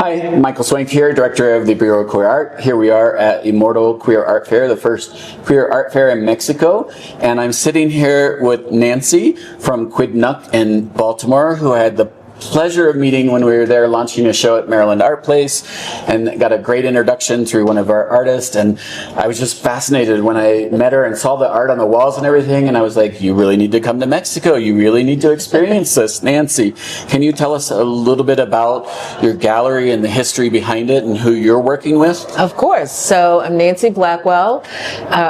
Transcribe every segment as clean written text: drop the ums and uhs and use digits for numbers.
Hi, Michael Swank here, Director of the Bureau of Queer Art. Here we are at IMMORTAL Queer Art Fair, the first queer art fair in Mexico. And I'm sitting here with Nancy from Quid Nunc in Baltimore, who I had the pleasure of meeting when we were there launching a show at Maryland Art Place, and got a great introduction through one of our artists. And I was just fascinated when I met her and saw the art on the walls and everything, and I was like, you really need to come to Mexico. You really need to experience this. Nancy, can you tell us a little bit about your gallery and the history behind it and who you're working with? Of course. So I'm Nancy Blackwell,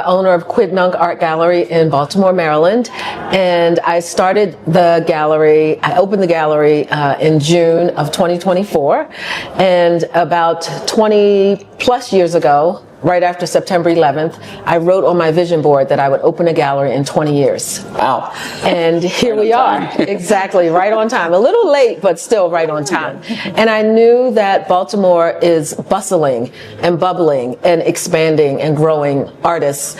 owner of Quid Nunc Art Gallery in Baltimore, Maryland. And I started the gallery, I opened the gallery in June of 2024, and about 20 plus years ago, right after September 11th, I wrote on my vision board that I would open a gallery in 20 years. Wow. And here we are. Exactly, right on time. A little late, but still right on time. And I knew that Baltimore is bustling and bubbling and expanding and growing artists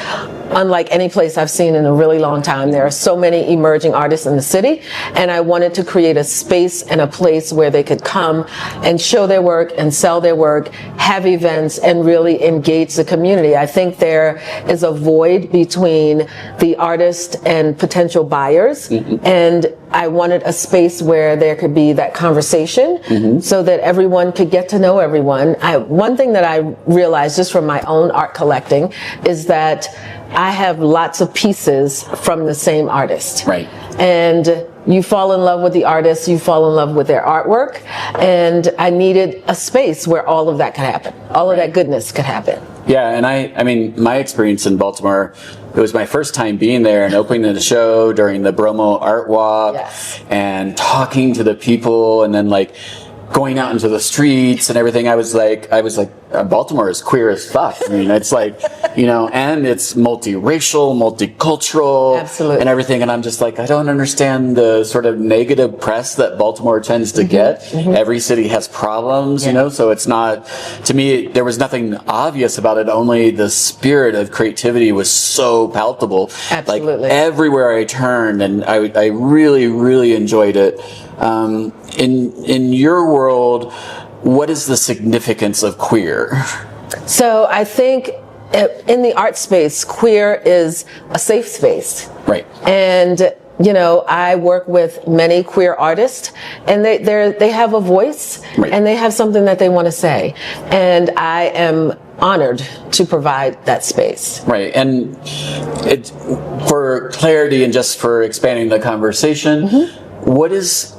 unlike any place I've seen in a really long time. There are so many emerging artists in the city, and I wanted to create a space and a place where they could come and show their work and sell their work, have events, and really engage the community. I think there is a void between the artist and potential buyers, and I wanted a space where there could be that conversation so that everyone could get to know everyone. One thing that I realized just from my own art collecting is that I have lots of pieces from the same artist. Right. And you fall in love with the artist, you fall in love with their artwork, and I needed a space where all of that could happen, all of that goodness could happen. Yeah, and I mean, my experience in Baltimore, it was my first time being there and opening the show during the Bromo Art Walk. Yes. And talking to the people, and then like going out into the streets and everything. I was like, Baltimore is queer as fuck. I mean, it's like, and it's multiracial, multicultural, absolutely, and everything. And I'm just like, I don't understand the sort of negative press that Baltimore tends to get. Every city has problems, so it's not, to me, there was nothing obvious about it. Only the spirit of creativity was so palpable. Absolutely. Like everywhere I turned, and I really, really enjoyed it. In your world, what is the significance of queer? So I think in the art space, queer is a safe space. Right. And I work with many queer artists, and they have a voice, right, and they have something that they want to say. And I am honored to provide that space. Right. And for clarity and just for expanding the conversation, what is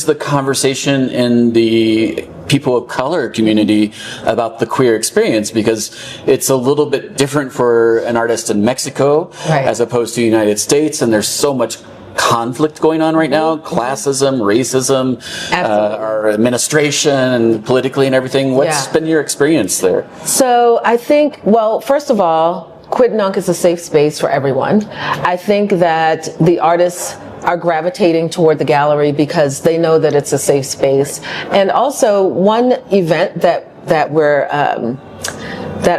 the conversation in the people of color community about the queer experience? Because it's a little bit different for an artist in Mexico, right, as opposed to the United States, and there's so much conflict going on right now, classism, racism, our administration, and politically and everything. What's been your experience there? So I think, well, first of all, Quid Nunc is a safe space for everyone. I think that the artists are gravitating toward the gallery because they know that it's a safe space. And also one event that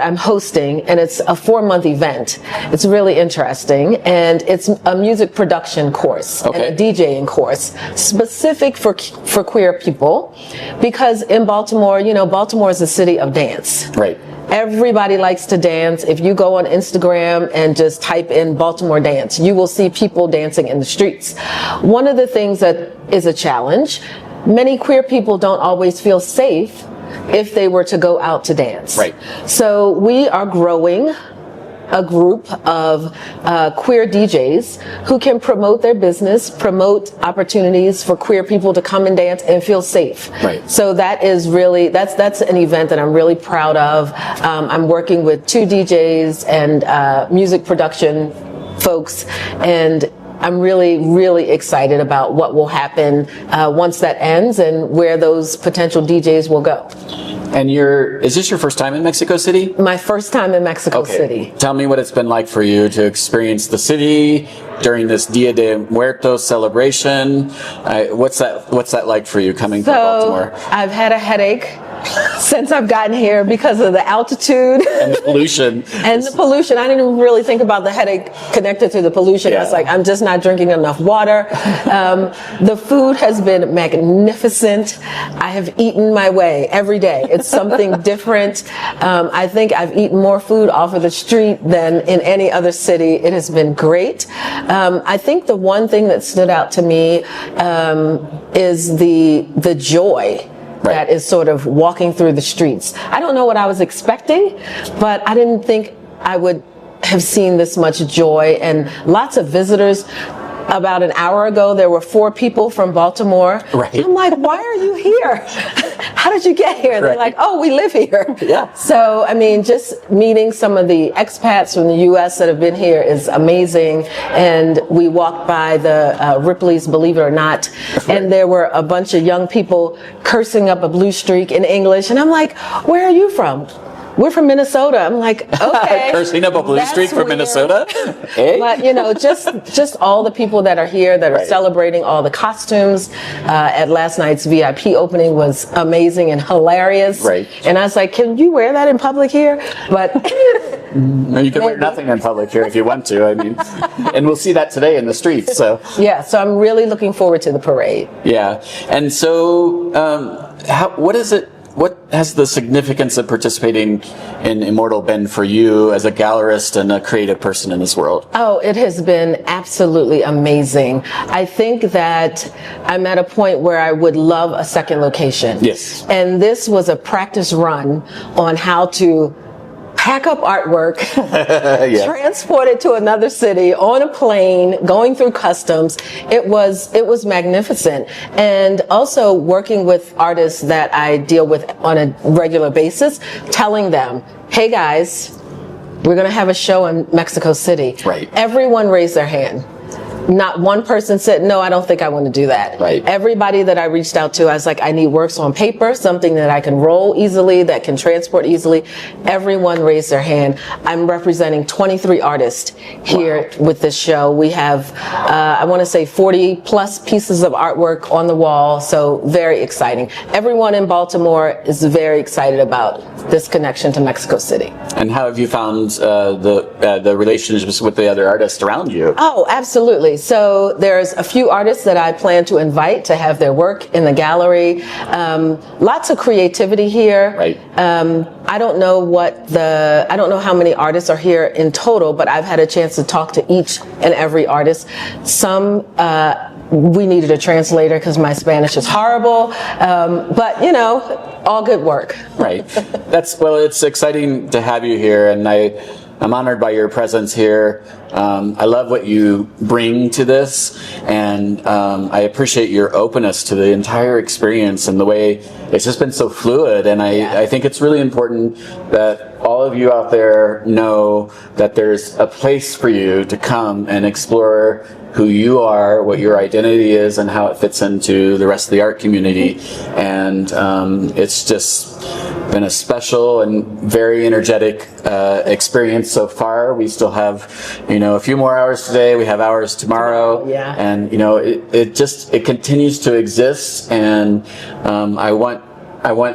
I'm hosting, and it's a 4-month event. It's really interesting, and it's a music production course and a DJing course specific for queer people, because in Baltimore, Baltimore is a city of dance. Right. Everybody likes to dance. If you go on Instagram and just type in Baltimore dance, you will see people dancing in the streets. One of the things that is a challenge, many queer people don't always feel safe if they were to go out to dance. Right. So we are growing a group of queer DJs who can promote their business, promote opportunities for queer people to come and dance and feel safe. Right. So that is really, that's an event that I'm really proud of. I'm working with 2 DJs and music production folks, and I'm really, really excited about what will happen once that ends and where those potential DJs will go. And is this your first time in Mexico City? My first time in Mexico City. Tell me what it's been like for you to experience the city during this Dia de Muertos celebration. What's that like for you coming to Baltimore? I've had a headache since I've gotten here because of the altitude And the pollution. and the pollution. I didn't really think about the headache connected to the pollution. I was like, I'm just not drinking enough water. The food has been magnificent. I have eaten my way every day. It's something different. I think I've eaten more food off of the street than in any other city. It has been great. I think the one thing that stood out to me is the joy that is sort of walking through the streets. I don't know what I was expecting, but I didn't think I would have seen this much joy and lots of visitors. About an hour ago, there were 4 people from Baltimore. Right. I'm like, why are you here? How did you get here? They're like, oh, we live here. Yeah. So, I mean, just meeting some of the expats from the U.S. that have been here is amazing. And we walked by the Ripley's, believe it or not, and there were a bunch of young people cursing up a blue streak in English. And I'm like, where are you from? We're from Minnesota. I'm like, okay. Cursing up a blue streak from Minnesota? Hey? But, you know, just all the people that are here that are celebrating all the costumes at last night's VIP opening was amazing and hilarious. Right. And I was like, can you wear that in public here? But No, you can wear nothing in public here if you want to. I mean, and we'll see that today in the streets. So yeah, so I'm really looking forward to the parade. yeah. And so, what is it? What has the significance of participating in Immortal been for you as a gallerist and a creative person in this world? Oh, it has been absolutely amazing. I think that I'm at a point where I would love a second location. Yes. And this was a practice run on how to pack up artwork, transport it to another city on a plane, going through customs. It was magnificent. And also working with artists that I deal with on a regular basis, telling them, hey guys, we're going to have a show in Mexico City. Right. Everyone raised their hand. Not one person said, no, I don't think I want to do that. Right. Everybody that I reached out to, I was like, I need works on paper, something that I can roll easily, that can transport easily. Everyone raised their hand. I'm representing 23 artists here with this show. We have, I want to say 40 plus pieces of artwork on the wall. So very exciting. Everyone in Baltimore is very excited about this connection to Mexico City. And how have you found the relationships with the other artists around you? Oh, absolutely. So there's a few artists that I plan to invite to have their work in the gallery. Lots of creativity here. Right. I don't know how many artists are here in total, but I've had a chance to talk to each and every artist. Some, we needed a translator because my Spanish is horrible. But you know, all good work. Right. It's exciting to have you here, and I'm honored by your presence here. I love what you bring to this, and I appreciate your openness to the entire experience and the way it's just been so fluid. And I think it's really important that all of you out there know that there's a place for you to come and explore who you are, what your identity is, and how it fits into the rest of the art community. And it's just been a special and very energetic experience so far. We still have, a few more hours today. We have hours tomorrow. Yeah. And, it continues to exist. And I want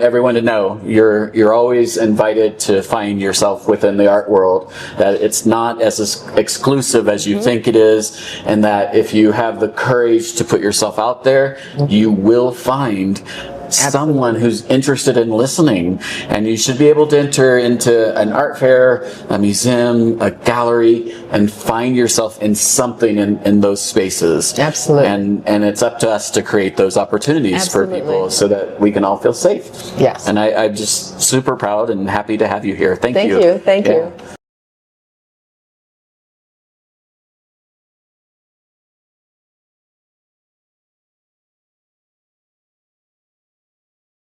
everyone to know you're always invited to find yourself within the art world, that it's not as exclusive as you think it is, and that if you have the courage to put yourself out there, you will find someone who's interested in listening. And you should be able to enter into an art fair, a museum, a gallery, and find yourself in something in those spaces. Absolutely. And it's up to us to create those opportunities for people so that we can all feel safe. Yes. And I'm just super proud and happy to have you here. Thank you. Thank you.